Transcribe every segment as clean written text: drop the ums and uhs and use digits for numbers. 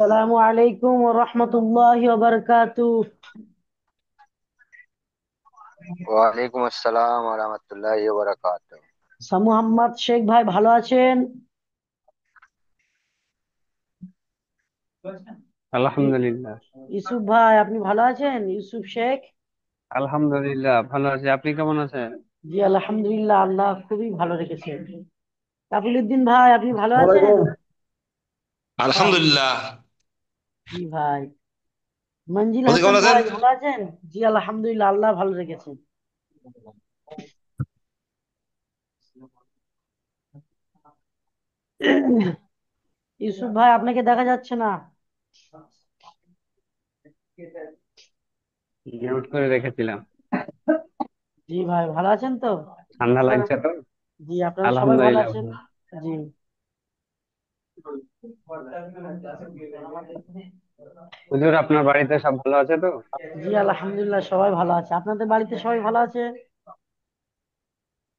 আসসালামু আলাইকুম ওয়া রাহমাতুল্লাহি ওয়া বারাকাতুহু। ওয়ালাইকুম আসসালাম ওয়া রাহমাতুল্লাহি ওয়া বারাকাতুহু। মোহাম্মদ শেখ ভাই ভালো আছেন? ই- আলহামদুলিল্লাহ। ইউসুফ ভাই আপনি ভালো আছেন? ইউসুফ শেখ। আলহামদুলিল্লাহ ভালো আছি, আপনি কেমন আছেন? জি আলহামদুলিল্লাহ, আল্লাহ খুবই ভালো রেখেছেন। কাফিলুদ্দিন ভাই আপনি ভালো আছেন? ওয়ালাইকুম। ভাই, আলহামদুলিল্লাহ। জি ভাই। মঞ্জিল বলতে হাসান কেমন আছেন? ভাই ভালো আছেন? জি আলহামদুলিল্লাহ, আল্লাহ ভালো রেখেছেন। ইউসুফ ভাই আপনাকে দেখা যাচ্ছে না। মিউট করে রেখেছিলাম। জি ভাই ভালো আছেন তো? ঠান্ডা আপনারা, লাগছে তো। জি আপনারা সবাই ভালো আলহামদুলিল্লাহ আছেন? ভালো। জি। হুজুর, আপনার বাড়িতে সব ভালো আছে তো? জি আলহামদুলিল্লাহ সবাই ভালো আছে। আপনাদের বাড়িতে সবাই ভালো আছে?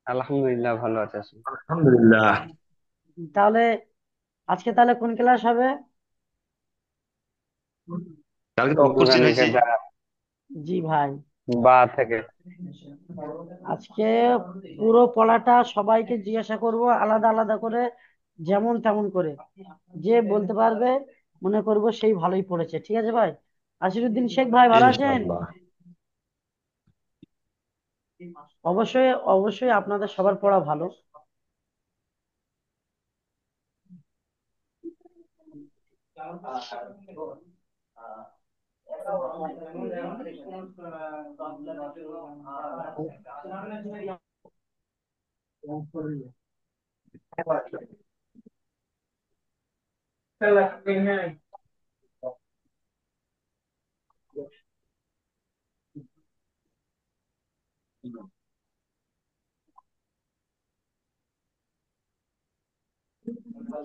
আলহামদুলিল্লাহ ভালো আছে। আলহামদুলিল্লাহ। তাহলে আজকে তাহলে কোন ক্লাস হবে? কালকে তো অক্ষর চেন নুরানিকে হয়েছে। যা জি ভাই। বা থেকে। আজকে পুরো পড়াটা সবাইকে জিজ্ঞাসা করব আলাদা আলাদা করে, যেমন তেমন করে। যে বলতে পারবে মনে করব সেই ভালোই পড়েছে, ঠিক আছে ভাই? আসিরুদ্দিন শেখ ভাই ভালো আছেন? ইনশাআল্লাহ। অবশ্যই অবশ্যই আপনাদের সবার পড়া ভালো।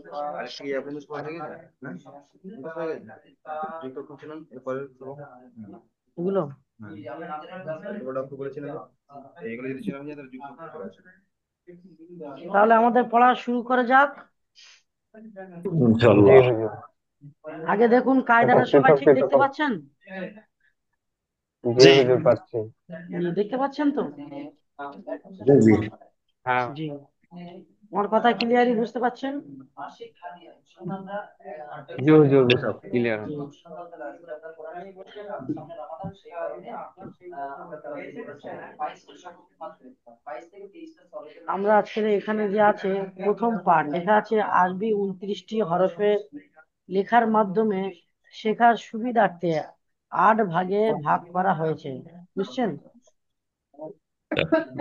আরেকটা কি আপনাদের পড়া হয়ে গেছে? হ্যাঁ? মুখস্থ হয়ে গেছে? যেটা করছিলাম এরপরে তো এগুলো এগুলো অঙ্ক বলেছিলাম যে এইগুলো যদি ছিলাম যে তাহলে যুক্ত করে আসে। তাহলে আমাদের পড়া শুরু করা যাক। জি ইনশাআল্লাহ। হুজুর। আগে দেখুন এটা কায়দাটা সবাই পৃথক ঠিক পৃথক দেখতে পাচ্ছেন? জি জি হুজুর পাচ্ছি। জি, দেখতে পাচ্ছেন তো? জি জি। হ্যাঁ। জি, আমার কথা ক্লিয়ারই বুঝতে পাচ্ছেন? জি হুজুর, বেশ ক্লিয়ার। জি। আমরা আজকে এখানে যে আছে প্রথম পাঠ লেখা আছে আরবি 29টি হরফে লেখার মাধ্যমে শেখার সুবিধার্থে 8 ভাগে ভাগ করা হয়েছে, বুঝছেন?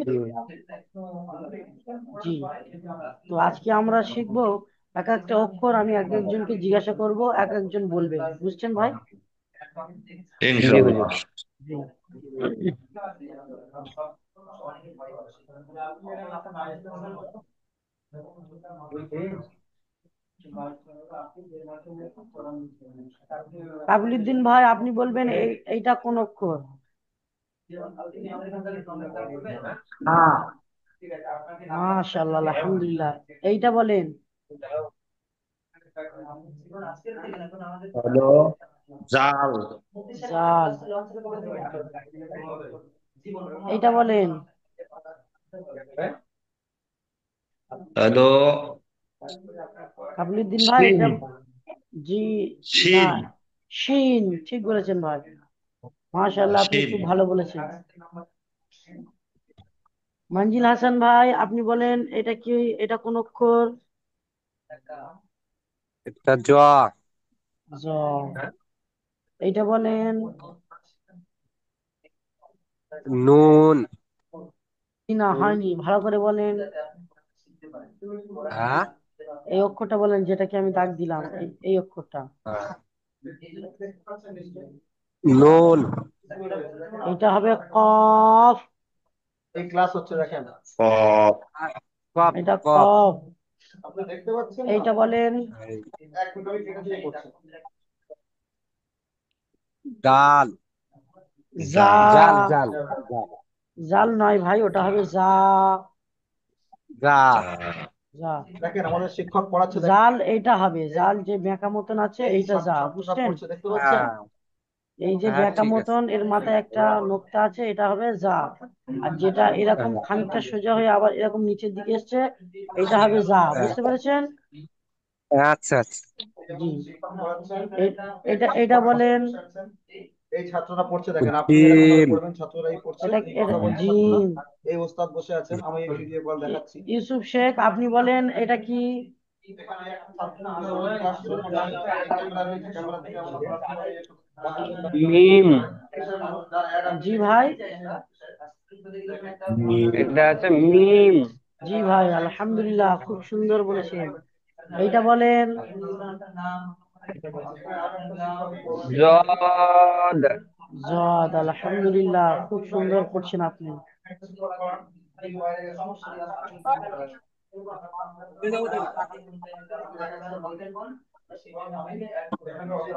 জি জি। তো আজকে আমরা শিখবো এক একটা অক্ষর, আমি এক একজনকে জিজ্ঞাসা করব, এক একজন বলবে, বুঝছেন ভাই? জি হুজুর। ইনশাআল্লাহ। জি। কাবিলুদ্দিন ভাই আপনি বলবেন এইটা কোন অক্ষর? হ্যাঁ। মাশাআল্লাহ, আলহামদুলিল্লাহ। এইটা বলেন। হ্যালো। জাল। জাল। এইটা বলেন। হ্যালো। কাবিলুদ্দিন ভাই শিন। এটা, জি, না, শিন। শিন, ঠিক বলেছেন ভাই। মাশাআল্লাহ, আপনি শিন। খুব ভালো বলেছেন। মঞ্জিল হাসান ভাই আপনি বলেন এটা কি, এটা কোন অক্ষর? এটা জ। জ। এইটা বলেন। নুন। জি, না হয়নি, ভালো করে বলেন। হ্যাঁ। এই অক্ষরটা বলেন, যেটাকে আমি দাগ দিলাম, এই অক্ষরটা। নুন। এটা হবে কফ। কফ। কপ এটা কপ। কফ। এইটা বলেন। ডাল। জা। জাল। জাল জাল জাল। জাল নয় ভাই, ওটা হবে জা। গা। জা। যা। দেখেন আমাদের শিক্ষক পড়াচ্ছে, দেখেন জাল এইটা হবে, জাল যে বেঁকা মতন আছে এই এইটা যা, ছাত্ররা বুঝছেন? পড়ছে, দেখতে পাচ্ছেন? হ্যাঁ এই যে হ্যাঁ বেঁকা ঠিক আছে। মতন এর মাথায় একটা নোক্তা আছে, এটা হবে যা। আর যেটা এরকম হ্যাঁ খানিকটা সোজা হয়ে আবার এরকম নিচের দিকে এসছে, এটা হবে যা, হ্যাঁ, বুঝতে পেরেছেন? আচ্ছা আচ্ছা। জি। শিক্ষক পড়াচ্ছেন, এটা শিক্ষক বলেন। এই ছাত্ররা পড়ছে, দেখেন আপনি এখন ভাবে জিম। পড়বেন, ছাত্ররাই পড়ছে, এটা এই এটা কথা বলছে ছাত্ররা। জিম। এই ওস্তাদ বসে আছেন, আমি এই ভিডিও কল দেখাচ্ছি। ইউসুফ শেখ, আপনি বলেন এটা কি? এখানে একটা ছাত্র উঠে আসছে, আমি এই ক্যামেরা রয়েছে, ক্যামেরা থেকে আমরা পড়াচ্ছি, আমি একটু কথা বলতে মিম। জি ভাই। এটা আছে মিম। জি ভাই, আলহামদুলিল্লাহ, খুব সুন্দর বলেছেন। এইটা বলেন। জদ। জদ, আলহামদুলিল্লাহ, খুব সুন্দর করছেন আপনি।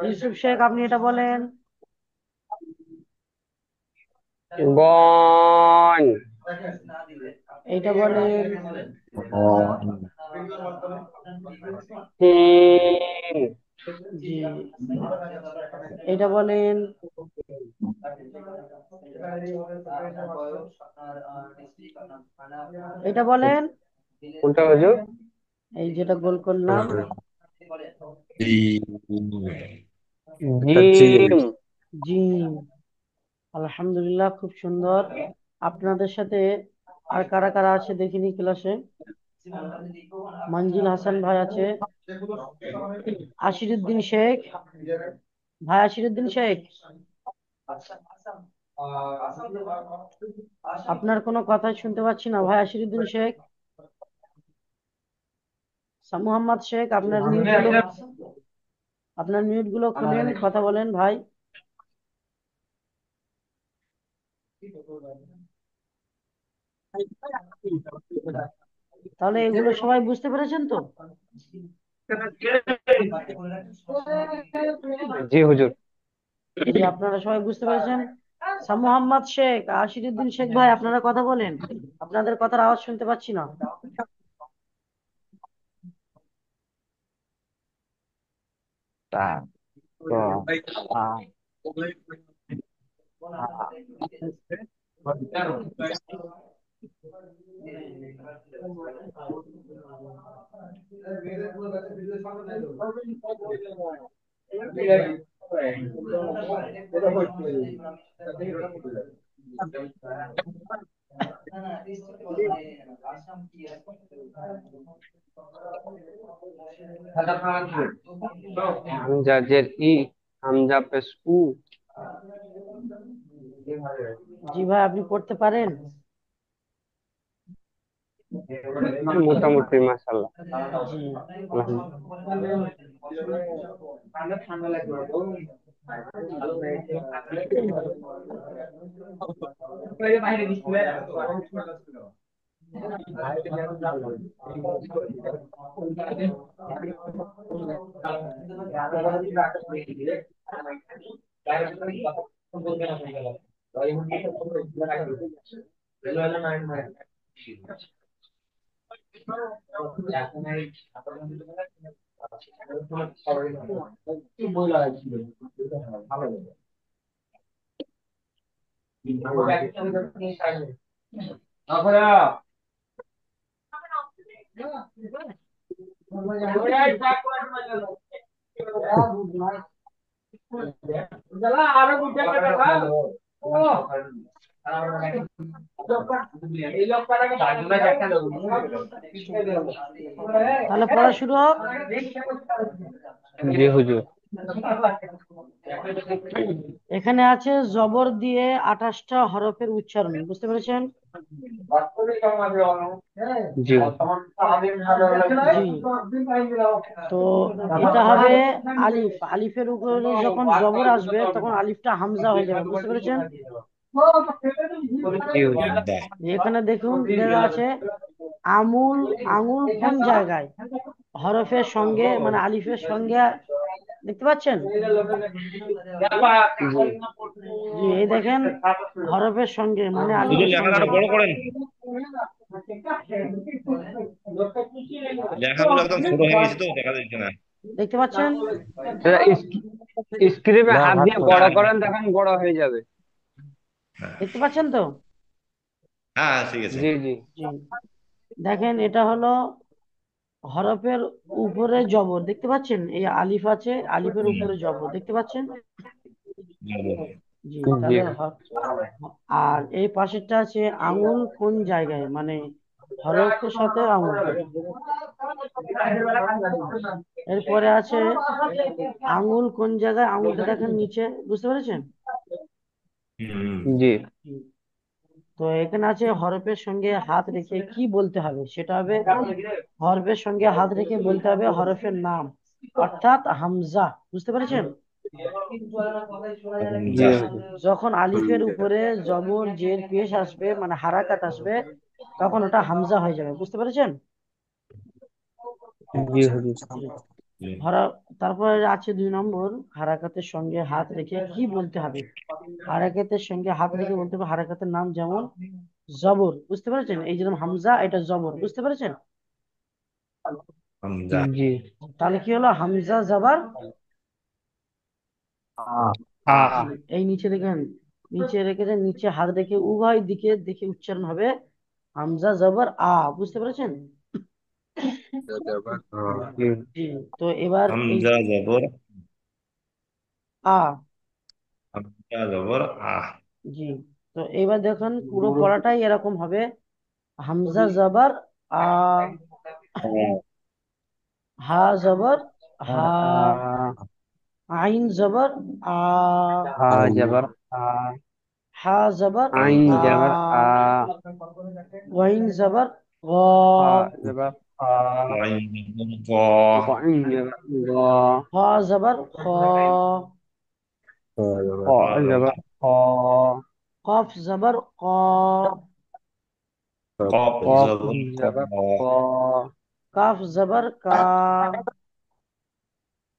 ইউসুফ শেখ, আপনি এটা বলেন। গন। এইটা বলেন। সিন। জি। এটা বলেন। এটা বলেন। কোনটা হুজুর? এই যেটা গোল করলাম। এটা জিম। জিম। জিম, আলহামদুলিল্লাহ, খুব সুন্দর। আপনাদের সাথে আর কারা কারা আছে দেখিনি ক্লাসে? মঞ্জিল হাসান ভাই আছে, আশিরুদ্দিন শেখ ভাই, আশিরুদ্দিন শেখ। আপনার কোনো কথাই শুনতে পাচ্ছি না ভাই, আশিরুদ্দিন শেখ। মোহাম্মদ শেখ, আপনার মিউট গুলো খুলেন, কথা বলেন ভাই। তাহলে এগুলো সবাই বুঝতে পেরেছেন তো? জি হুজুর। জি, আপনারা সবাই বুঝতে পেরেছেন। মোহাম্মদ শেখ, আশিরুদ্দিন শেখ ভাই, আপনারা কথা বলেন, আপনাদের কথার আওয়াজ শুনতে পাচ্ছি না। তা তো হামজা জের ই, হামজা পেশ উ। জি ভাই, আপনি পড়তে পারেন? মোটামুটি মাশাআল্লাহ। জি। তাহলে পড়া শুরু হোক। জি হুজুর। এখানে আছে জবর দিয়ে 28টা হরফের উচ্চারণ, বুঝতে পেরেছেন? জি। জি। তো এটা হবে আলিফ, আলিফের উপরে যখন জবর আসবে তখন আলিফটা হামজা হয়ে যাবে, বুঝতে পেরেছেন? জি হুজুর। এখানে দেখুন দেওয়া আছে আমুল, আঙুল কোন জায়গায়, হরফের সঙ্গে মানে আলিফের সঙ্গে, দেখতে পাচ্ছেন? জি, এই দেখেন, হরফের সঙ্গে মানে আলিফের সঙ্গে। লেখাগুলো একদম ছোট হয়ে গেছে তো দেখা যাচ্ছে না। দেখতে পাচ্ছেন? স্ক্রিনে না হাত ভাগ দিয়ে করে বড় হ্যাঁ করেন তখন বড় হয়ে যাবে। দেখতে পাচ্ছেন তো? হ্যাঁ ঠিক আছে। জি জি। জি, দেখেন এটা হলো হরফের উপরে জবর, দেখতে পাচ্ছেন? এই আলিফ আছে, আলিফের হুম, উপরে জবর, দেখতে পাচ্ছেন? বরাবর। জি, জি তাহলে আর এই পাশেরটা আছে আঙুল কোন জায়গায়, মানে হরফের সাথে আঙুল। এরপরে আছে আঙুল কোন জায়গায়, আঙুলটা দেখেন নিচে, বুঝতে পেরেছেন? হুম, জি তো এখানে আছে হরফের সঙ্গে হাত রেখে কি বলতে হবে, সেটা হবে হরফের সঙ্গে হাত রেখে বলতে হবে হরফের নাম, অর্থাৎ হামজা, বুঝতে পেরেছেন? জি যা। হুজুর। যখন আলিফের উপরে জবর জের পেশ আসবে, মানে হারাকাত আসবে, তখন ওটা হামজা হয়ে যাবে, বুঝতে পেরেছেন? জি হুজুর। জি। হরা তারপরে আছে 2 নম্বর, হারাকাতের সঙ্গে হাত রেখে কি বলতে হবে। হারাকাতের সঙ্গে হাত রেখে বলতে হবে হারাকাতের নাম, যেমন জবর, বুঝতে পেরেছেন? এই যেমন হামজা, এটা জবর, বুঝতে পেরেছেন? হামজা। জি। তাহলে কি হলো, হামজা জবর আ। জি। এই নিচে দেখেন, নিচে রেখেছেন, নিচে হাত রেখে উভয় দিকে দেখে উচ্চারণ হবে হামজা জবর আ, বুঝতে পেরেছেন? জি জি। তো এবার এই হামজা জবর আ, হামজা জবর আহ। জি। তো এবার দেখুন পুরো পড়াটাই এরকম হবে, হামজা জবর আ, হা জবর হা, আ। আইন জবর আ, হা জবর হা। হা জবর আইন হা, জবর আ। ওয়াইন জবর গ, হা জবর হা। ওয়াইন জবর গ। ওয়াইন জবর গ। খ জবর খ, খ খ জবর জবর খ। কফ জবর ক, কফ কফ জবর ক। জবর ক। কাফ জবর কা।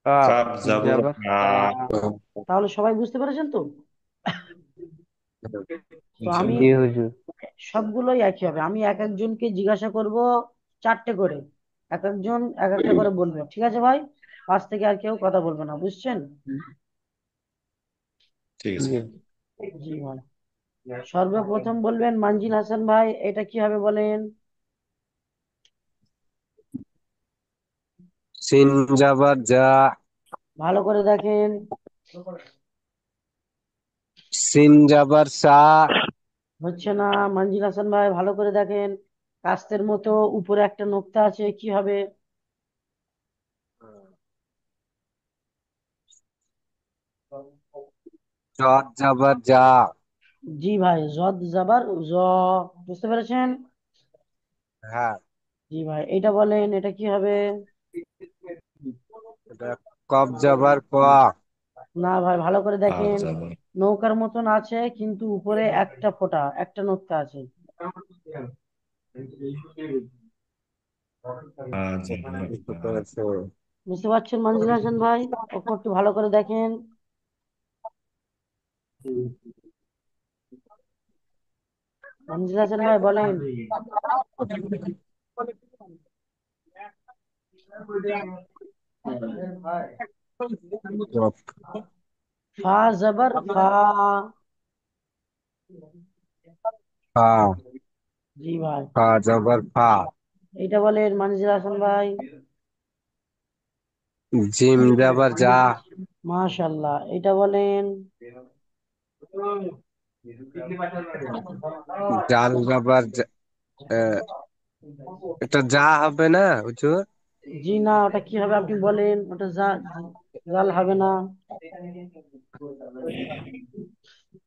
কাফ কাফ জবর জবর কা। কা। তাহলে সবাই বুঝতে পেরেছেন তো? তো আমি জি হুজুর। সবগুলোই একই হবে, আমি এক একজনকে জিজ্ঞাসা করব 4টে করে, এক একজন এক একটা করে বলবে, ঠিক আছে ভাই? পাশ থেকে আর কেউ কথা বলবে না, বুঝছেন? ঠিক আছে। জি। জি ভাই। সর্বপ্রথম বলবেন মানজিল হাসান ভাই, এটা কি হবে বলেন? সিন জাবার যা, ভালো করে দেখেন। সিন জাবার সা, হচ্ছে না। মানজিল হাসান ভাই ভালো করে দেখেন, কাস্তের মতো উপরে একটা নোক্তা আছে, কি হবে? জট জাবার যা। জি ভাই, জদ জাবার জ, বুঝতে পেরেছেন? হ্যাঁ, জি ভাই, এটা বলেন, এটা কি হবে? এটা কফ জাবার ক। না ভাই, ভালো করে কাফ দেখেন, জবর নৌকার মতন আছে কিন্তু উপরে একটা ফোঁটা, একটা নোক্তা আছে, হা জবর বুঝতে হা। পেরেছো? বুঝতে পারছেন মঞ্জুর হাসান ভাই? ওকে একটু ভালো করে দেখেন। মঞ্জুর হাসান ভাই বলেন। ফা জবর ফা, ফা, জি ভাই। ফা জাবার ফা। এটা বলেন মঞ্জুর হাসান ভাই। জিম জাবার যা, মাশাল্লাহ, এটা বলেন। জাল জাবার এটা যা হবে না হুজুর? জি না, ওটা কি হবে আপনি বলেন, ওটা জাল হবে না।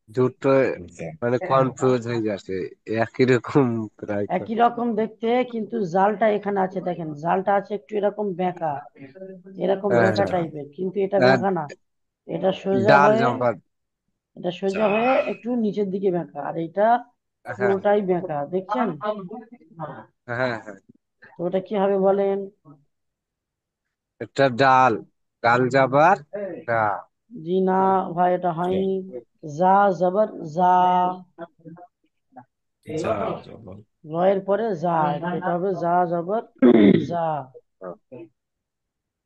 দুটো মানে কনফিউজ হয়ে যাচ্ছে, একই রকম প্রায় তো। একই রকম দেখতে, কিন্তু জালটা এখানে আছে, দেখেন জালটা আছে একটু এরকম বেঁকা, এরকম হ্যাঁ, বেঁকা টাইপের, কিন্তু এটা আর বেঁকা না, এটা সোজা ডাল হয়ে, জাবার। এটা সোজা হয়ে জাল। একটু নিচের দিকে বেঁকা, আর এটা হ্যাঁ, পুরোটাই বেঁকা, দেখছেন? হ্যাঁ, হ্যাঁ, তো ওটা কি হবে বলেন? এটা ডাল, ডাল জাবার যা। জি না ভাই, এটা হয়নি। জা জবর জা, যা জবর রয়ের পরে যা, এটা হবে যা জবর যা।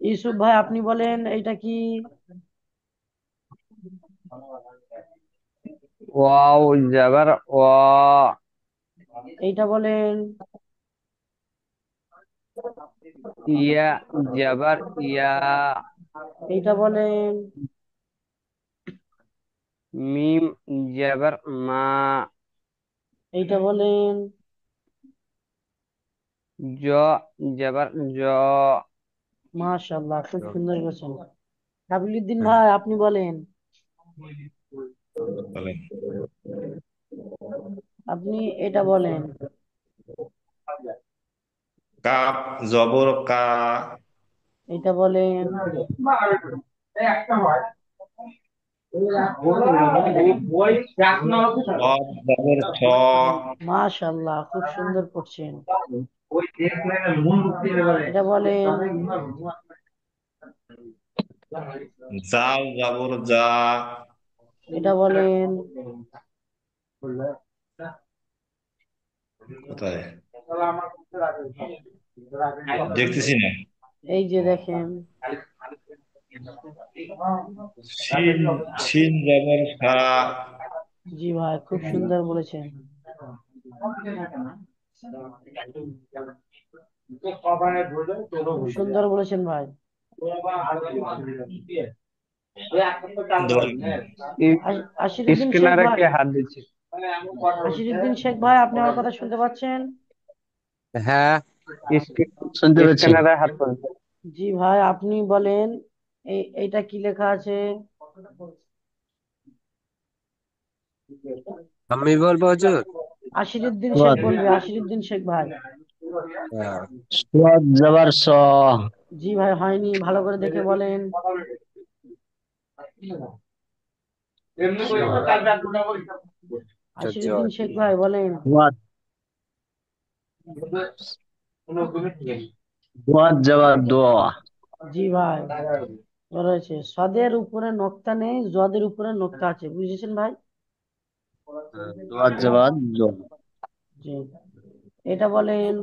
ইউসুফ ভাই আপনি বলেন এইটা কি? ওয়াও জবর ওয়া, এইটা বলেন। ইয়া জবর ইয়া, এইটা বলেন। মিম জবর মা, এইটা বলেন। জ জবর জ, মাশাআল্লাহ, খুব সুন্দর বলেছেন। কাবিলুদ্দিন ভাই আপনি বলেন। বলেন। আপনি এটা বলেন। কাপ জবর কা, এটা বলেন। সব জবর ছ, মাশাআল্লাহ, খুব সুন্দর করছেন। এটা বলেন। জাল জবর যা, এটা বলেন। কোথায় দেখতেছি না। এই যে দেখেন। শিন শিন জবর সা, জি ভাই, খুব সুন্দর বলেছেন। খুব সুন্দর বলেছেন ভাই। দোয়া। আশিরুদ্দিন শেখ স্ক্যানারে ভাই, কে হাত দিচ্ছে? আশিরুদ্দিন শেখ ভাই আপনি আমার কথা শুনতে পাচ্ছেন? হ্যাঁ, শুনতে পাচ্ছি। স্ক্যানারে হাত করেছে। জি ভাই, আপনি বলেন। এইটা কি লেখা আছে? আমি বলবো হুজুর। আশিরুদ্দিন শেখ সুয়াদ বলবে, আশিরুদ্দিন শেখ ভাই। হ্যাঁ, সুয়াদ জবর স, জি ভাই, হয়নি, ভালো করে দেখে বলেন। আশিরুদ্দিন জয়। শেখ ভাই বলেন। সুয়াদ সুয়াদ জবর দোয়া, জি ভাই, রয়েছে। সদের উপরে নোক্তা নেই, জদের উপরে নোক্তা আছে, বুঝেছেন ভাই? সুয়াদ জবর দোয়া, জি। এটা বলেন।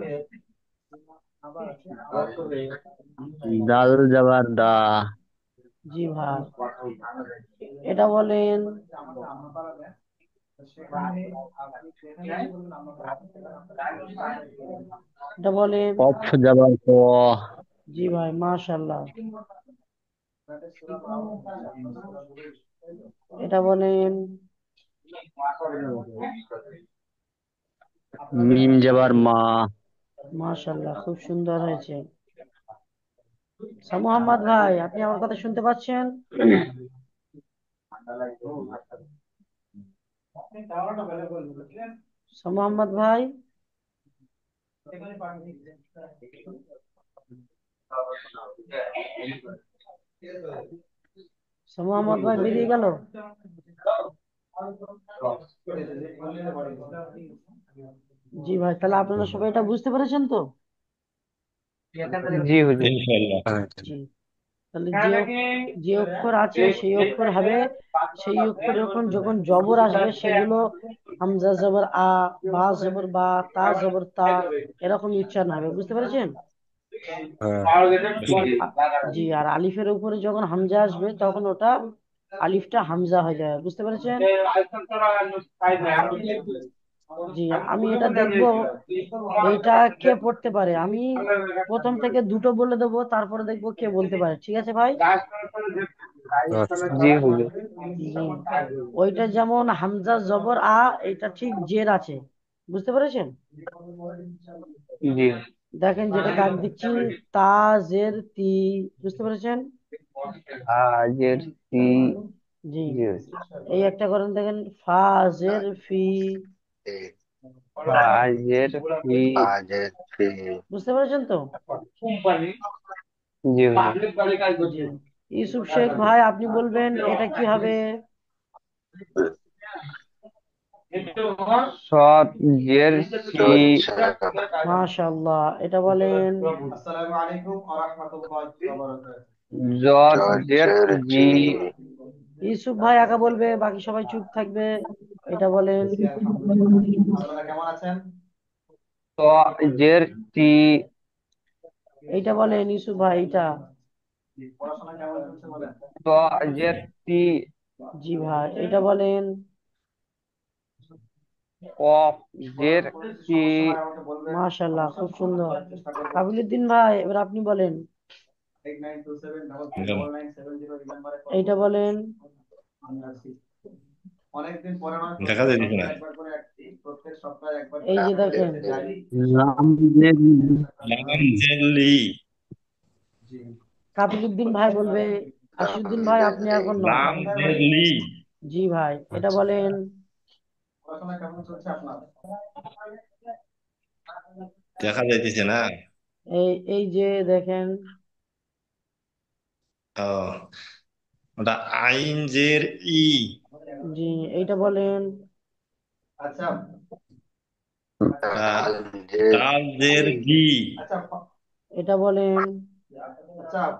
দাল জবর দা, জি ভাই, এটা বলেন। এটা বলেন। কফ জবর ক, জি ভাই, মাশাআল্লাহ। এটা বলেন। মিম জবর মা, মাশাআল্লাহ, খুব সুন্দর হয়েছে। মোহাম্মদ ভাই আপনি আমার কথা শুনতে পাচ্ছেন? মোহাম্মদ ভাই। মোহাম্মদ ভাই বেরিয়ে গেল। জি ভাই, তাহলে আপনারা সবাই এটা বুঝতে পেরেছেন তো? জি হুজুর। ইনশাআল্লাহ। জি। তাহলে যে অক্ষর আছে সেই অক্ষর হবে, সেই অক্ষর যখন জবর আসবে সেগুলো হামজা জবর আ, বা জবর বা, তা জবর তা, এরকম উচ্চারণ হবে, বুঝতে পেরেছেন? হ্যাঁ, জি, আর আলিফের উপরে যখন হামজা আসবে তখন ওটা আলিফটা হামজা হয়ে যাবে, বুঝতে পেরেছেন? জি, আমি এটা দেখবো এইটা কে পড়তে পারে। আমি প্রথম থেকে দুটো বলে দেবো, তারপরে দেখবো কে বলতে পারে, ঠিক আছে ভাই? আচ্ছা। জি হুজুর। জি। ওইটা যেমন হামজা জবর আ, এটা ঠিক জের আছে, বুঝতে পেরেছেন? জি। দেখেন যেটা দাগ দিচ্ছি, তা জের তি, বুঝতে পেরেছেন? আজের সি, জি। জি হুজুর। এই একটা করেন, দেখেন ফা জের ফি, আজের ফি, আজের ফি, বুঝতে পেরেছেন তো? জি হুজুর। জি। ইউসুফ শেখ ভাই আপনি বলবেন এটা কি হবে? সৎ জের সি, সচ্ছা, মাশাআল্লাহ, এটা বলেন। জট জের জর্জের জি, জি, ইউসুফ ভাই একা বলবে, বাকি সবাই চুপ থাকবে। এটা বলেন। ত জের টি। এইটা বলেন ইউসুফ ভাই, এইটা। ত জের টি। জি ভাই, এটা বলেন। কফ জের কি। মাশাআল্লাহ, খুব সুন্দর। কাবিলুদ্দিন ভাই, এবার আপনি বলেন। এইটা বলেন। দেখা যাইতেছে না। এই যে দেখেন। লাম জের লি। লামজেলি। কাবিলুদ্দিন ভাই বলবে। আশিউদ্দিন ভাই, আপনি এখন নয়। লামজেলি। জি ভাই, এটা আচ্ছা। বলেন। দেখা যাইতেছে না। এই এই যে দেখেন। ও, ওটা আইন জের ই। জি, এইটা বলেন। আহ, দাল জের ডাল জের জি। ডি। এটা বলেন। দেখা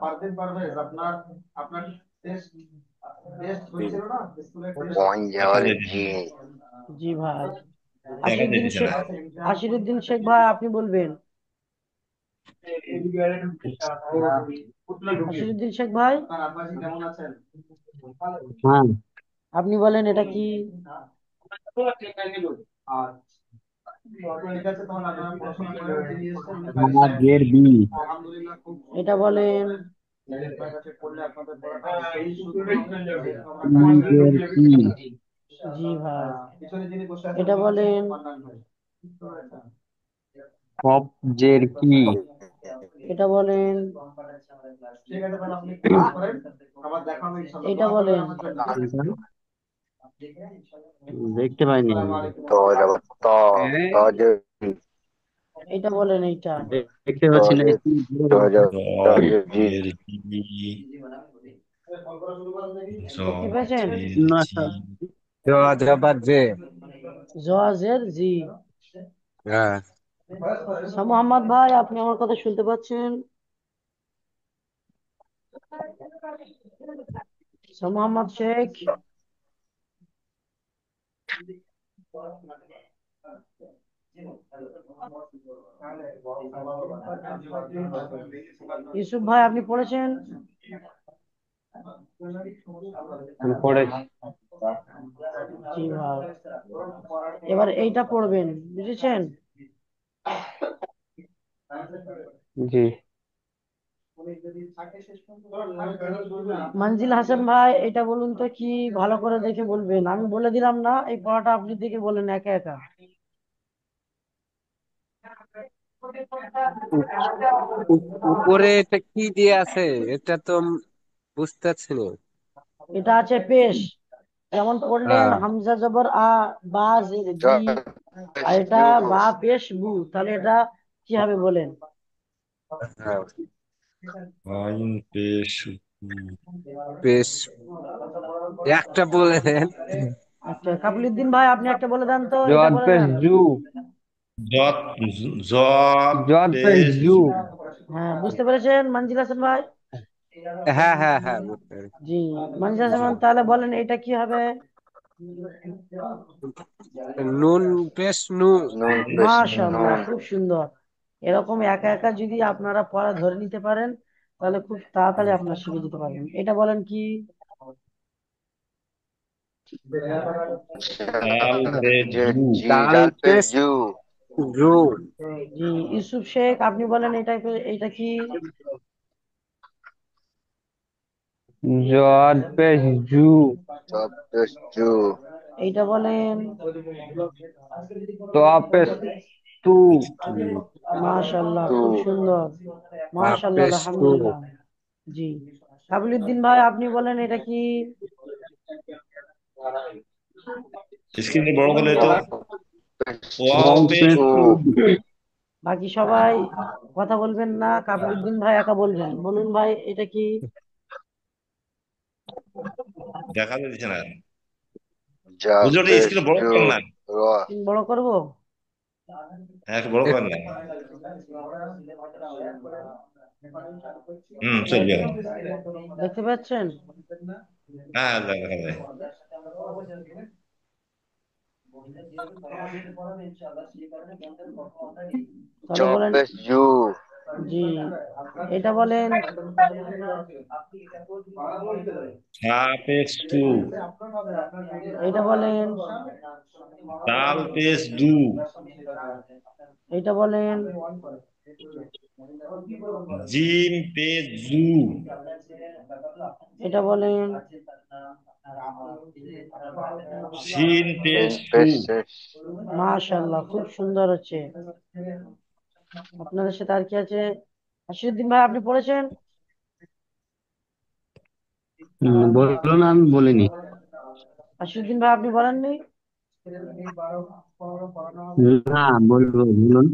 পঞ্জাল যাইতেছে জি। না। জি ভাই। দেখা আশিরুদ্দিন যাইতেছে শেখ। না। আশিরুদ্দিন শেখ ভাই, আপনি বলবেন। আশিরুদ্দিন শেখ ভাই, হ্যাঁ। আপনি বলেন এটা কি। হা জের বি। এটা বলেন। ই জের ই। জি ভাই, এটা বলেন। কফ জের কি। এটা বলেন। এটা বলেন। এটা দেখতে পাইনি আমি। তো যাব ত। ত জের জি। এটা বলেন, এইটা। দেখতে ত পাচ্ছি না জের একটু ত বড় জের জ ত জের জি। জের জি। জ দেখতে পেয়েছেন। জের না জি। স্যার। জ জবর জে। জওয়াজের জি। হ্যাঁ। মোহাম্মদ ভাই, আপনি আমার কথা শুনতে পাচ্ছেন? মোহাম্মদ শেখ। ইউসুফ ভাই, আপনি পড়েছেন? আমি পড়েছি। জি ভাই, এবার এইটা পড়বেন, বুঝেছেন? জি। মঞ্জিল হাসান ভাই, এটা বলুন তো কি, ভালো করে দেখে বলবেন, আমি বলে দিলাম না, এই পড়াটা আপনি দেখে বলেন একা একা। উ- উপরে এটা কি দিয়ে আছে? এটা তো বুঝতে পারছি না। এটা আছে পেশ। যেমন পড়লেন হ্যাঁ। হামজা জবর আ, বা জের জ বি, আর পেশ এটা জু। বা পেশ বু, তাহলে এটা কি হবে বলেন? হ্যাঁ, আইন পেশ বেশ। একটা বলে দেন। আচ্ছা, কাবুলুদ্দিন ভাই, আপনি একটা বলে দেন তো, এটা জদ বলে পেশ দেন। জু। জত জত জদ পেশ পেশ জু। জু। হ্যাঁ, বুঝতে পেরেছেন মঞ্জিল হাসান ভাই? হ্যাঁ হ্যাঁ হ্যাঁ, বুঝতে পেরেছি। জি। মঞ্জিল হাসান, তাহলে বলেন এটা কি হবে? নুন পেশ নু। নুন পেশ নু। মাশাআল্লাহ, খুব সুন্দর। এরকম একা একা যদি আপনারা পড়া ধরে নিতে পারেন, তাহলে খুব তাড়াতাড়ি আপনারা শিখে যেতে পারবেন। এটা বলেন কি। ডাল পেশ জের জু। জি। ডাল ডাল পেশ পেশ জু। জু। জি, ইউসুফ শেখ, আপনি বলেন এটা কি। জদ পেশ জু। জ পেশ জু। এইটা বলেন। ত পেশ তু। মাশাআল্লাহ, তু। খুব সুন্দর। তা মাশাআল্লাহ, পেশ তু। আলহামদুলিল্লাহ। জি। কাবিলুদ্দিন ভাই, আপনি বলেন এটা কি। স্ক্রিনে বড় করলে তো। পেশ ওয়াও ওয়াও পেশ পেশ উ। টু। বাকি সবাই কথা বলবেন না, কাবিলুদ্দিন ভাই একা বলবেন, বলুন ভাই এটা কি। দেখা যাচ্ছে না। জা বুঝলি ওটা পেশ স্ক্রিনে বড় জু। করেন না। র। স্ক্রিন বড় করব? হ্যাঁ একটু বড় করেন না। চলবে এখন। দেখতে পাচ্ছেন? হ্যাঁ দেখা যায়। তাহলে জ বলেন। পেশ জু। জি, এটা বলেন। ঝা পেশ টু। এটা বলেন। দাল পেশ দু। এটা বলেন। জিম পেশ জু। এটা বলেন। শিন পেশ শিন সু। পেশ শেষ। মাশাআল্লাহ, খুব সুন্দর হচ্ছে। আপনাদের সাথে আর কি আছে? আশিরুদ্দিন ভাই, আপনি পড়েছেন? বললো না, আমি বলিনি। আশিরুদ্দিন ভাই, আপনি বলেননি? না, বলবো, বলুন।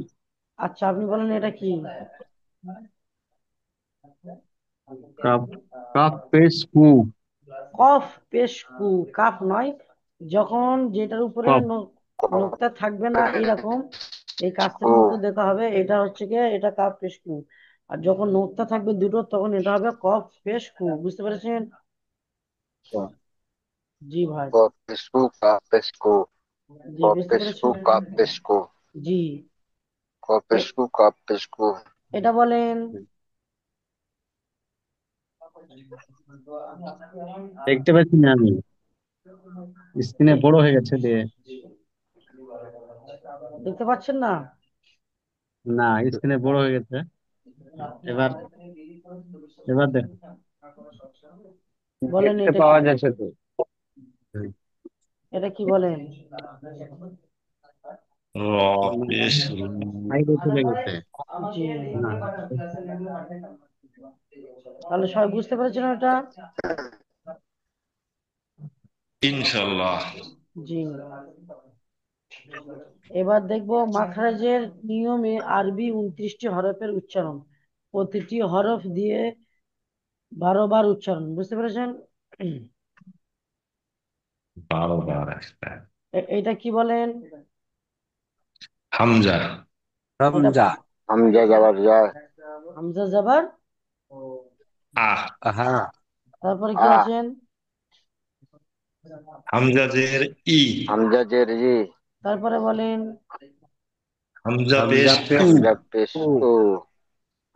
আচ্ছা, আপনি বলেন এটা কি? কাপ কাপ পেশ কু। কফ পেশ কু। কাফ নয়। যখন যেটার উপরে কপ। নোকতা থাকবে না এরকম, এই কাছের কু। মতো দেখা হবে, এটা হচ্ছে গিয়ে এটা কাফ পেশ কু। আর যখন নোকতা থাকবে দুটো, তখন এটা হবে কফ পেশ কু। বুঝতে পেরেছেন? জি ভাই। ক পেশ কু কা পেশ কু। ক জি, বুঝতে পেশ কু পেরেছেন? কা পেশ কু। জি। ক পেশ এ- কু কা পেশ কু। এটা বলেন। দেখতে পাচ্ছি না আমি, স্ক্রিনে এ- বড় হয়ে গেছে দিয়ে। দেখতে পাচ্ছেন না? না, স্ক্রিনে বড় হয়ে গেছে। এবার এবার দেখ। বলেন দেখতে এটা কি? পাওয়া যাচ্ছে তো। এটা কি বলেন? র পেশ রু। সাইডে চলে গেছে। জি। না। তাহলে সবাই বুঝতে পেরেছেন এটা? ইনশাল্লাহ। জি। এবার দেখবো মাখরাজের নিয়মে আরবি 29টি হরফের উচ্চারণ। প্রতিটি হরফ দিয়ে 12 বার উচ্চারণ। বুঝতে পেরেছেন? 12 বার একটা। এটা কি বলেন? হামজা। এটা হামজা। হামজা যাবার যা। হামজা জাবার। আহ। হ্যাঁ। তারপরে কি আ। আছেন? হামজা জের ই। হামজা জের ই। তারপরে বলেন। হামজা পেশ হামজা পেশ উ। হামজা পেশ ও। ও।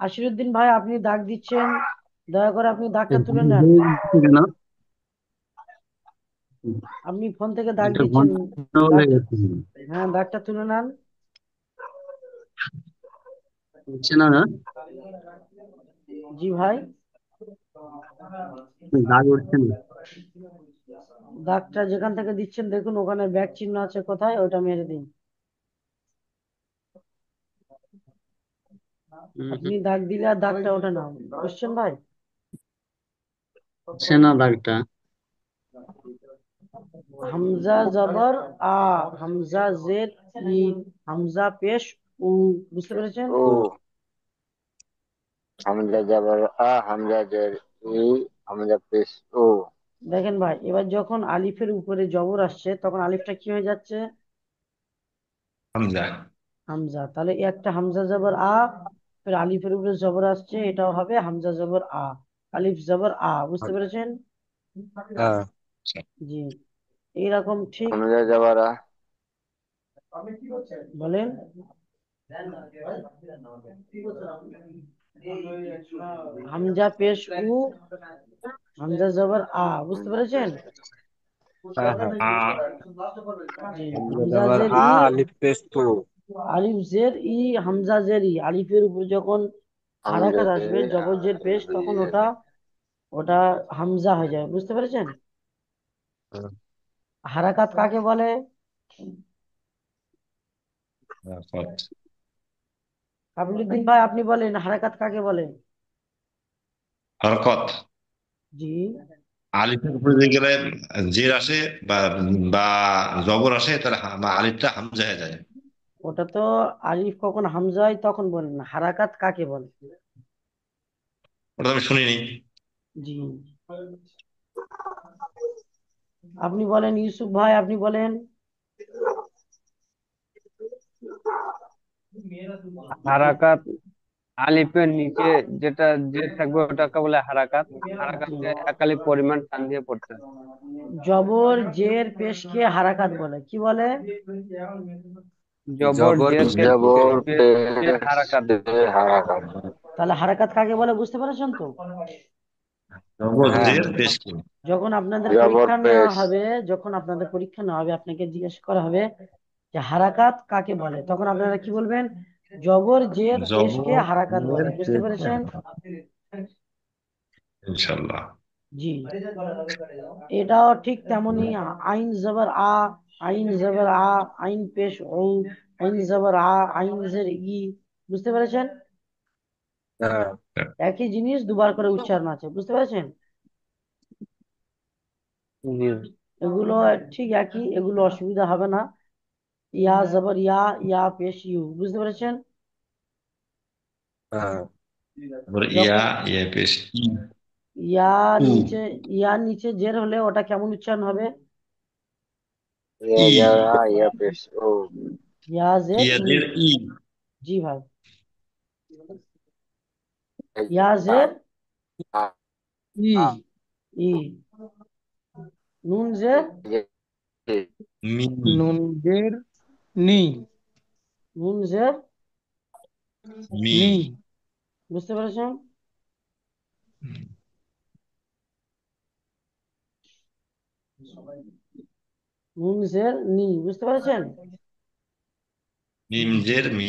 আশিরুদ্দিন ভাই, আপনি দাগ দিচ্ছেন, দয়া করে আপনি দাগটা তুলে ভুল নেন। হয়ে যাচ্ছে কেন? আপনি ফোন থেকে দাগ এটা দিচ্ছেন। গন্ডগোল দাগ, হয়ে গেছে। হ্যাঁ, দাগটা তুলে নেন। হচ্ছে না না? জি ভাই। দাগ উঠছে না। দাগটা যেখান থেকে দিচ্ছেন দেখুন, ওখানে ব্যাগ চিহ্ন আছে কোথায়, ওটা মেরে দিন। আপনি দাগ দিলে আর দাগটা ওঠে না। বুঝছেন ভাই? হচ্ছে না দাগটা। হামজা জবর আ, হামজা জের ই, হামজা পেশ উ। বুঝতে পেরেছেন? ও। হামজা যাবার আ। হামজা জের ই। হামজা পেশ ও। দেখেন ভাই, এবার যখন আলিফের উপরে জবর আসছে, তখন আলিফটা কি হয়ে যাচ্ছে? হামজা। হামজা। তাহলে এই একটা হামজা জবর আ, ফের আলিফের উপরে জবর আসছে, এটাও হবে হামজা জবর আ। আলিফ জবর আ। বুঝতে পেরেছেন? হ্যাঁ। জি। এইরকম ঠিক। হামজা যাবার আ। বলেন। হামজা পেশ উ, হামজা জবর আ। বুঝতে পেরেছেন? হ্যাঁ। হ্যাঁ। আ। জি। হামজা হামজা যাবার জের আ, ই, আলিফ পেশ তো। আলিফ জের ই, হামজা জের ই। আলিফের উপর যখন হামজা হারাকাত জের আসবে, ই। জবর জের পেশ, তখন ওটা ওটা হামজা হয়ে যাবে। বুঝতে পেরেছেন? হারাকাত কাকে বলে? হরকত। কাবিলুদ্দিন ভাই, আপনি বলেন হারাকাত কাকে বলে? হরকত। জি। আলিফের উপরে যে গেলে জের আসে বা বা জবর আসে, তাহলে আলিফটা হামজা হয়ে যায়। ওটা তো আলিফ কখন হামজা হয় তখন বলেন, হারাকাত কাকে বলে? ওটা তো আমি শুনিনি। জি। আপনি বলেন, ইউসুফ ভাই, আপনি বলেন। হারাকাত আলিফের নিচে যেটা যে থাকবে ওটাকে বলে হারাকাত। হারাকাতে একালি পরিমাণ টান দিয়ে পড়তে হয়। জবর জের পেশকে হারাকাত বলে, কি বলে? জবর জবর জের জবর পেশকে পেশ হারাকাত বলে। হারাকাত। তাহলে হারাকাত কাকে বলে বুঝতে পেরেছেন তো? জবর হ্যাঁ জের পেশ কি? যখন আপনাদের জবর পরীক্ষা নেওয়া পেশ হবে, যখন আপনাদের পরীক্ষা নেওয়া হবে, আপনাকে জিজ্ঞেস করা হবে যে হারাকাত কাকে বলে, তখন আপনারা কি বলবেন? জবর জের পেশকে জবর হারাকাত বলে, জের বুঝতে পেশ পেরেছেন? ইনশাল্লাহ। জি। এটাও ঠিক তেমনি আইন জবর আ, আইন জবর আ, আইন পেশ ও, আইন জবর আ, আইন জের ই, বুঝতে পেরেছেন? হ্যাঁ একই জিনিস দুবার করে উচ্চারণ আছে, বুঝতে পেরেছেন? জি। এগুলো ঠিক একই, এগুলো অসুবিধা হবে না। ইয়া জবর ইয়া, ইয়া পেশ ইউ, বুঝতে পেরেছেন? হ্যাঁ জবর ইয়া, যখন ইয়া পেশ ই, ইয়া উ, নিচে, ইয়ার নিচে জের হলে ওটা কেমন উচ্চারণ হবে? ইয়া ই, যারা ইয়া পেশ ও। ইয়া জের ইয়া ই। জের ই, জি ভাই। এই ইয়া আ, জের আ, ই, আ, ই। নুন জের ই, মি, নুন জের নি, নুন জের মি, নি, বুঝতে পেরেছেন? নুন জের নি, বুঝতে পেরেছেন? মিম জের মি,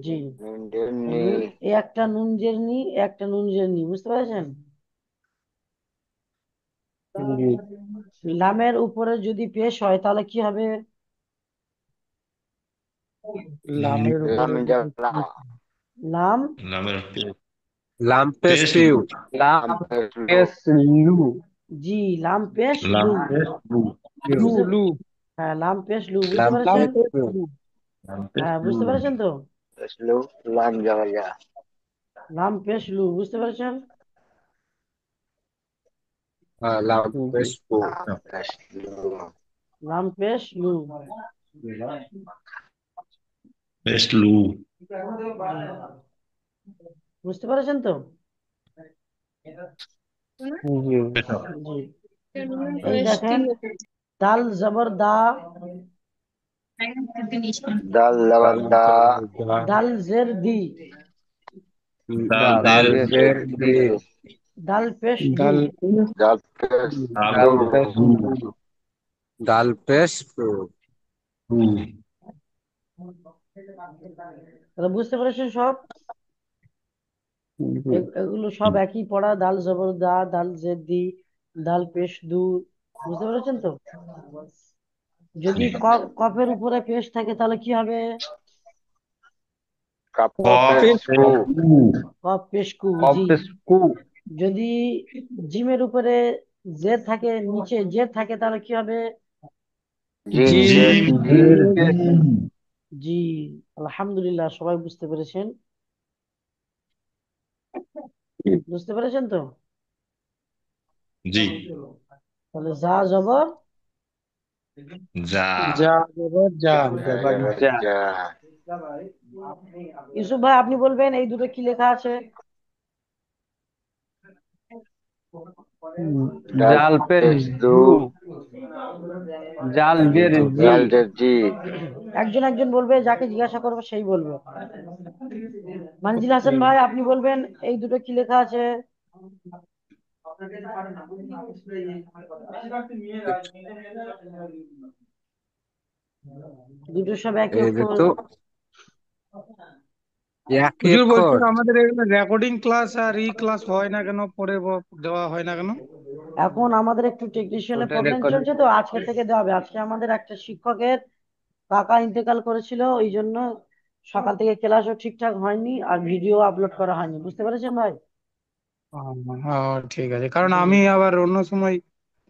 জি। নিন্দিনি, এই একটা নুন জের নি, একটা নুন জের নি, বুঝতে পেরেছেন? জি। লামের উপরে যদি পেশ হয় তাহলে কি হবে? লামের লাম উপরে যদি যারা লাম লামের লাম্পেস পেশ লু, পিউ লাম লাম পেশ লো, পেশ লু। জি, লাম পেশ লাম লু, পেশ লু, লু, বুঝতে, লু, হ্যাঁ লাম পেশ লু, বুঝতে পেরেছেন? লাম্পেস লাম্পের পিউ লু, লাম পেশ হ্যাঁ লু, বুঝতে পেরেছেন তো? পেশ লো, লাম যারা যা, লাম পেশ লু, বুঝতে পেরেছেন? হ্যাঁ লাম্পেস পু লাম পেশ লো, লাম পেশ লু। পেশ লু, বুঝতে পেরেছেন তো? জি। পেশ জি। এই দেখেন, দাল জবর দা, দাল যাবার দা, দাল জের দি, দাল দাল জের জের জের দি। দি, দাল পেশ দু, ডাল দাল পেশ দাল দাল দু, পেশ লু, লু। দাল পেশ পু লু, তাহলে বুঝতে পেরেছেন সব? জি। এগুলো সব একই পড়া, দাল জবর দা, দাল জের দি, দাল পেশ দু, বুঝতে পেরেছেন তো? যদি কফের উপরে পেশ থাকে তাহলে কি হবে? কাপ কফ পেশ কু, লু, কফ পেশ কু, কফ জি। পেশ কু। যদি জিমের উপরে জের থাকে, নিচে জের থাকে, তাহলে কি হবে? জিম জিম জের জিম জি, জিম জের পেশ জি, জি। আলহামদুলিল্লাহ, সবাই বুঝতে পেরেছেন? বুঝতে পেরেছেন তো? জি, তাহলে যা জবর যা, যা জবর যা, যা যাবার যা। যা, ইউসুফ ভাই আপনি বলবেন এই দুটো কি লেখা আছে? ডাল জাল পেশ পেশ দু, জু। জাল জের জি। জাল জের জি, একজন একজন বলবে, যাকে জিজ্ঞাসা করবে সেই বলবে। মানজিল হাসান ভাই আপনি বলবেন এই দুটো কি লেখা আছে? দুটো সব একই এই অক্ষর। তো একই হুজুর অক্ষর। বলছেন আমাদের এখানে রেকর্ডিং ক্লাস আর ই ক্লাস হয় না কেন, পরে দেওয়া হয় না কেন? এখন আমাদের একটু টেকনিশিয়ানের ওটা প্রবলেম রেকর্ড। চলছে, তো আজকে থেকে দেওয়া হবে। আজকে আমাদের একটা শিক্ষকের কাকা ইন্তেকাল করেছিল, ওই জন্য সকাল থেকে ক্লাসও ঠিকঠাক হয়নি আর ভিডিও আপলোড করা হয়নি, বুঝতে পেরেছেন ভাই? হ্যাঁ ঠিক আছে, কারণ জি আমি আবার অন্য সময়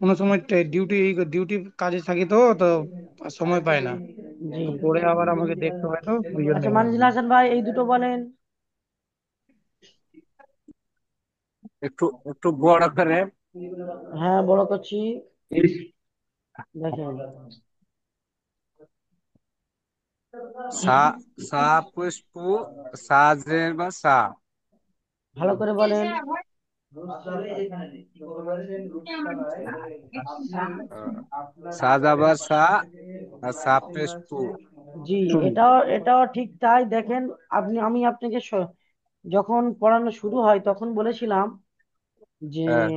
কোনো সময় ডিউটি ডিউটি কাজে থাকি, তো তো সময় পাই না। জি। তো পরে আবার আমাকে দেখতে হয়, তো ওই জন্য। আচ্ছা মানজিল হাসান ভাই এই দুটো বলেন। একটু একটু বড় করে। হ্যাঁ বড় করছি, ইস। দেখেন। সা সা পুষ্পু সা জের বা সা ভালো করে বলেন। সা যাবার সা আর সা পেশ পু। জি, এটাও ঠিক তাই। দেখেন, আমি আপনাকে যখন পড়ানো শুরু হয় তখন বলেছিলাম যে হ্যাঁ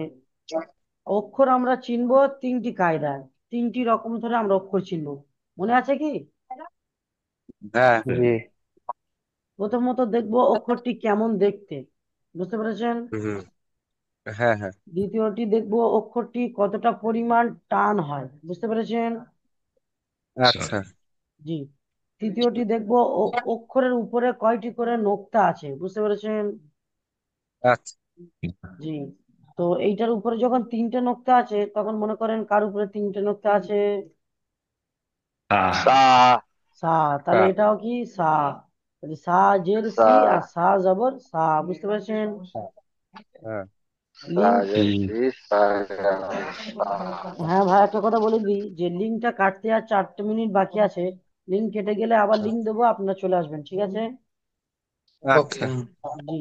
অক্ষর আমরা চিনবো তিনটি কায়দায়, তিনটি রকম ধরে আমরা অক্ষর চিনবো। মনে আছে কি? হ্যাঁ জি। প্রথমত দেখবো অক্ষরটি কেমন দেখতে, বুঝতে পেরেছেন? হুম হ্যাঁ হ্যাঁ দ্বিতীয়টি দেখবো অক্ষরটি কতটা পরিমাণ টান হয়, বুঝতে পেরেছেন? আচ্ছা জি। তৃতীয়টি দেখবো অক্ষরের উপরে কয়টি করে নোক্তা আছে, বুঝতে পেরেছেন? আচ্ছা জি। তো এইটার উপরে যখন তিনটে নোক্তা আছে, তখন মনে করেন কার উপরে তিনটে নোক্তা আছে? সা সা। তাহলে এটাও কি সা? তাহলে সা জের সা সি আর সা জবর সা, বুঝতে পেরেছেন? হ্যাঁ লিঙ্ক। সাজেসি সা সা। হ্যাঁ ভাই, একটা কথা বলে দিই যে লিঙ্কটা কাটতে আর 4টে মিনিট বাকি আছে। লিঙ্ক কেটে গেলে আবার লিঙ্ক দেবো, আপনারা চলে আসবেন, ঠিক আছে? ওকে। আচ্ছা জি।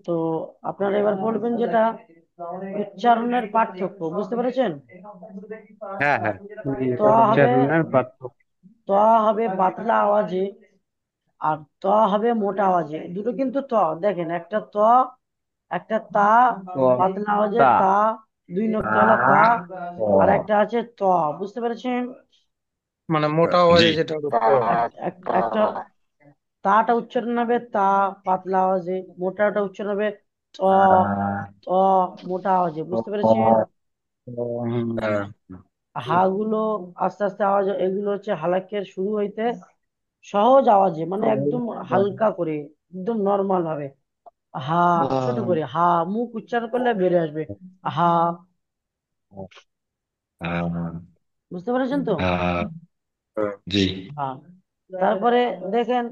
তো আপনারা এবার বলবেন যেটা উচ্চারণের পার্থক্য, বুঝতে পেরেছেন? হ্যাঁ হ্যাঁ জি, ত হবে উচ্চারণের পার্থক্য। ত হবে পাতলা আওয়াজে, আর ত হবে মোটা আওয়াজে। দুটো কিন্তু ত, দেখেন, একটা ত, একটা তা, তো পাতলা আওয়াজে তা। তা, 2 নক্তা তা, আর একটা আছে ত, বুঝতে পেরেছেন? মানে মোটা জি। আওয়াজে যেটা তা একটা তাটা উচ্চারণ হবে তা পাতলা আওয়াজে, মোটাটা উচ্চারণ হবে ত, ত মোটা আওয়াজে, বুঝতে পেরেছেন? হ্যাঁ হা গুলো আস্তে আস্তে আওয়াজ, এগুলো হচ্ছে হালাকের শুরু হইতে সহজ আওয়াজে, মানে একদম হালকা করে, একদম নর্মাল ভাবে। হা, ছোট করে হা, মুখ উচ্চারণ করলে বেড়ে আসবে হা, আহ, বুঝতে পেরেছেন তো? আহ, জি। হা। তারপরে দেখেন,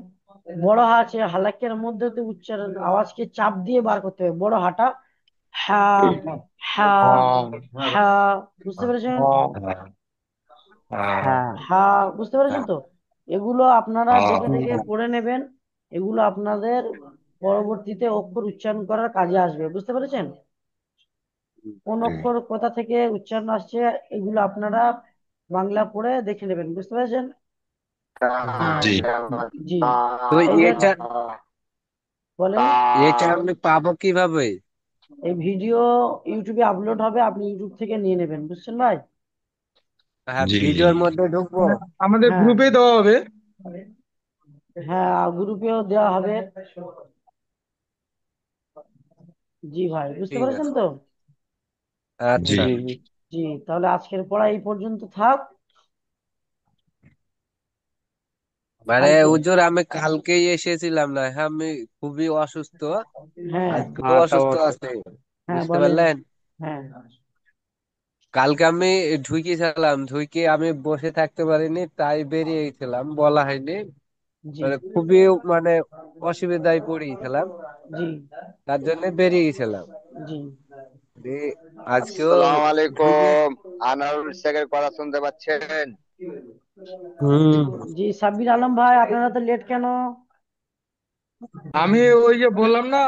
বড় হা আছে, হালাকের মধ্যে তো উচ্চারণ আওয়াজকে চাপ দিয়ে বার করতে হবে। বড় হাটা হা, হা, হা, বুঝতে পেরেছেন? হ্যাঁ। হা, বুঝতে পেরেছেন তো? এগুলো আপনারা দেখে দেখে পড়ে নেবেন। এগুলো আপনাদের পরবর্তীতে অক্ষর উচ্চারণ করার কাজে আসবে, বুঝতে পেরেছেন? কোন অক্ষর কোথা থেকে উচ্চারণ আসছে, এগুলো আপনারা বাংলা পড়ে দেখে নেবেন, বুঝতে পেরেছেন? তা জি। জি। তো এইবার এটা বলেন। এটা আমি পাবো কিভাবে? এই ভিডিও ইউটিউবে আপলোড হবে, আপনি ইউটিউব থেকে নিয়ে নেবেন, বুঝছেন ভাই? হ্যাঁ জি জি। ভিডিওর মধ্যে ঢুকবো। মানে আমাদের হ্যাঁ, গ্রুপে দেওয়া হবে। হ্যাঁ, গ্রুপেও দেওয়া হবে। জি ভাই, বুঝতে ঠিক পেরেছেন আছে তো? জি। আচ্ছা জি জি। জি, তাহলে আজকের পড়া এই পর্যন্ত থাক। মানে কালকে। হুজুর আমি কালকেই এসেছিলাম না, হ্যাঁ আমি খুবই অসুস্থ, হ্যাঁ, আজকেও মাথাও অসুস্থ তো। আছে, হ্যাঁ বুঝতে বলেন। পারলেন? হ্যাঁ। কালকে আমি ঢুকেছিলাম, ঢুকে আমি বসে থাকতে পারিনি, তাই বেরিয়ে গেছিলাম, বলা হয়নি। জি। মানে খুবই মানে অসুবিধায় পড়ে গেছিলাম, জি। তার জন্য বেরিয়ে গেছিলাম। জি। দিয়ে আজকেও আসসালামু ঢুকে আলাইকুম। আনারুল শেখের কথা শুনতে পাচ্ছেন? হুম। জি, সাব্বির আলম ভাই, আপনারা তো লেট কেন? আমি ওই যে বললাম না